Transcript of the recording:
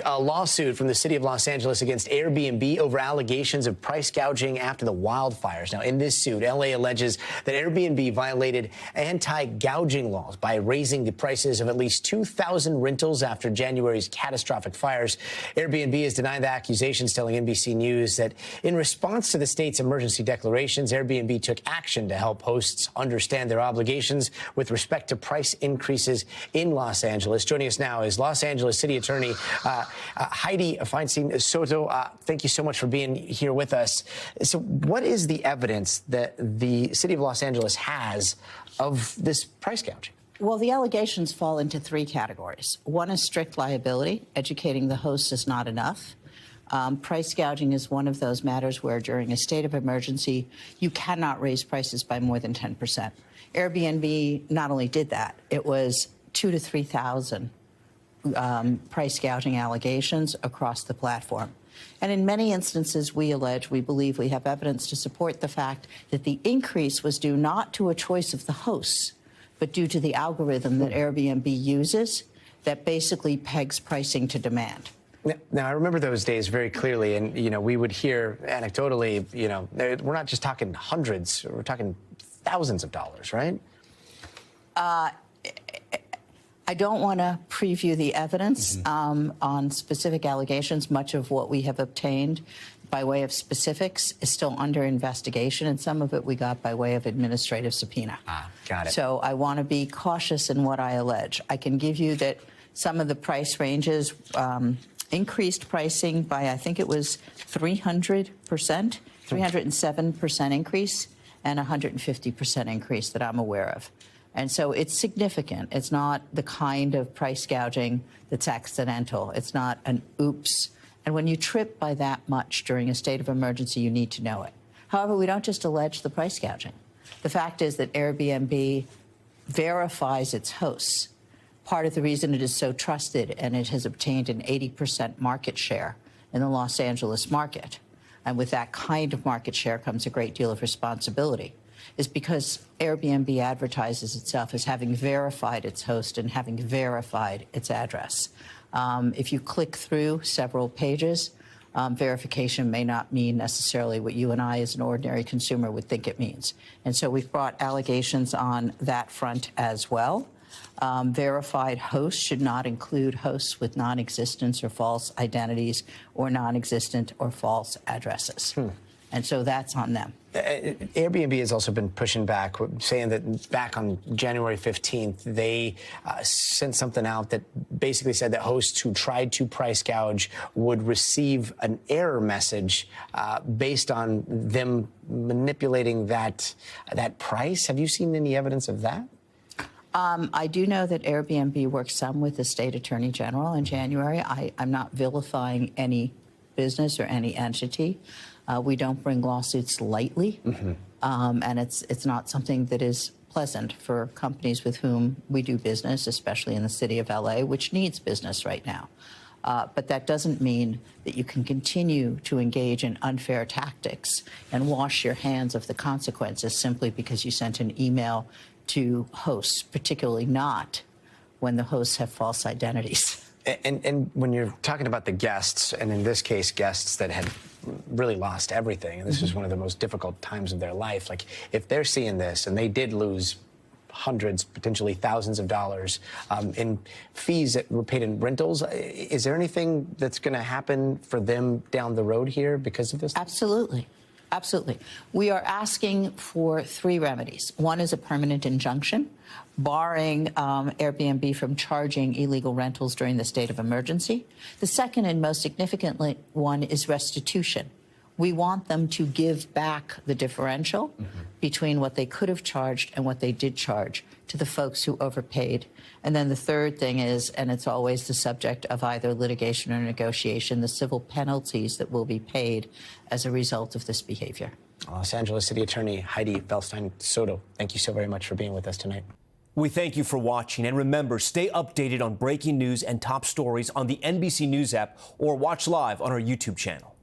A lawsuit from the city of Los Angeles against Airbnb over allegations of price gouging after the wildfires. Now, in this suit, LA alleges that Airbnb violated anti-gouging laws by raising the prices of at least 2,000 rentals after January's catastrophic fires. Airbnb has denied the accusations, telling NBC News that in response to the state's emergency declarations, Airbnb took action to help hosts understand their obligations with respect to price increases in Los Angeles. Joining us now is Los Angeles City Attorney Hydee Soto. Thank you so much for being here with us. So what is the evidence that the city of Los Angeles has of this price gouging? Well, the allegations fall into three categories. One is strict liability. Educating the host is not enough. Price gouging is one of those matters where during a state of emergency, you cannot raise prices by more than 10%. Airbnb not only did that, it was 2,000 to 3,000 price gouging allegations across the platform. And in many instances, we believe we have evidence to support the fact that the increase was due not to a choice of the hosts, but due to the algorithm that Airbnb uses that basically pegs pricing to demand. Now, I remember those days very clearly, and, we would hear anecdotally, we're not just talking hundreds, we're talking thousands of dollars, right? I don't want to preview the evidence on specific allegations. Much of what we have obtained by way of specifics is still under investigation, and some of it we got by way of administrative subpoena. Got it. So I want to be cautious in what I allege. I can give you that some of the price ranges increased pricing by, I think it was 300%, 307% increase, and 150% increase that I'm aware of. And so it's significant. It's not the kind of price gouging that's accidental. It's not an oops. And when you trip by that much during a state of emergency, you need to know it. However, we don't just allege the price gouging. The fact is that Airbnb verifies its hosts. Part of the reason it is so trusted and it has obtained an 80% market share in the Los Angeles market, and with that kind of market share comes a great deal of responsibility, is because Airbnb advertises itself as having verified its host and having verified its address. If you click through several pages, verification may not mean necessarily what you and I as an ordinary consumer would think it means. And so we've brought allegations on that front as well. Verified hosts should not include hosts with non-existent or false identities or non-existent or false addresses. And so that's on them. Airbnb has also been pushing back, saying that back on January 15th, they sent something out that basically said that hosts who tried to price gouge would receive an error message based on them manipulating that price. Have you seen any evidence of that? I do know that Airbnb worked some with the state attorney general in January. I'm not vilifying any business or any entity. We don't bring lawsuits lightly, and it's not something that is pleasant for companies with whom we do business, especially in the city of LA, which needs business right now. But that doesn't mean that you can continue to engage in unfair tactics and wash your hands of the consequences simply because you sent an email to hosts, particularly not when the hosts have false identities. And when you're talking about the guests, and in this case, guests that had really lost everything, and this was one of the most difficult times of their life, like if they're seeing this and they did lose hundreds, potentially thousands of dollars in fees that were paid in rentals, is there anything that's going to happen for them down the road here because of this? Absolutely. Absolutely. We are asking for three remedies. One is a permanent injunction, barring Airbnb from charging illegal rentals during the state of emergency. The second and most significant one is restitution. We want them to give back the differential between what they could have charged and what they did charge to the folks who overpaid. And then the third thing is, and it's always the subject of either litigation or negotiation, the civil penalties that will be paid as a result of this behavior. Los Angeles City Attorney Hydee Feldstein Soto, thank you so very much for being with us tonight. We thank you for watching, and remember, stay updated on breaking news and top stories on the NBC News app or watch live on our YouTube channel.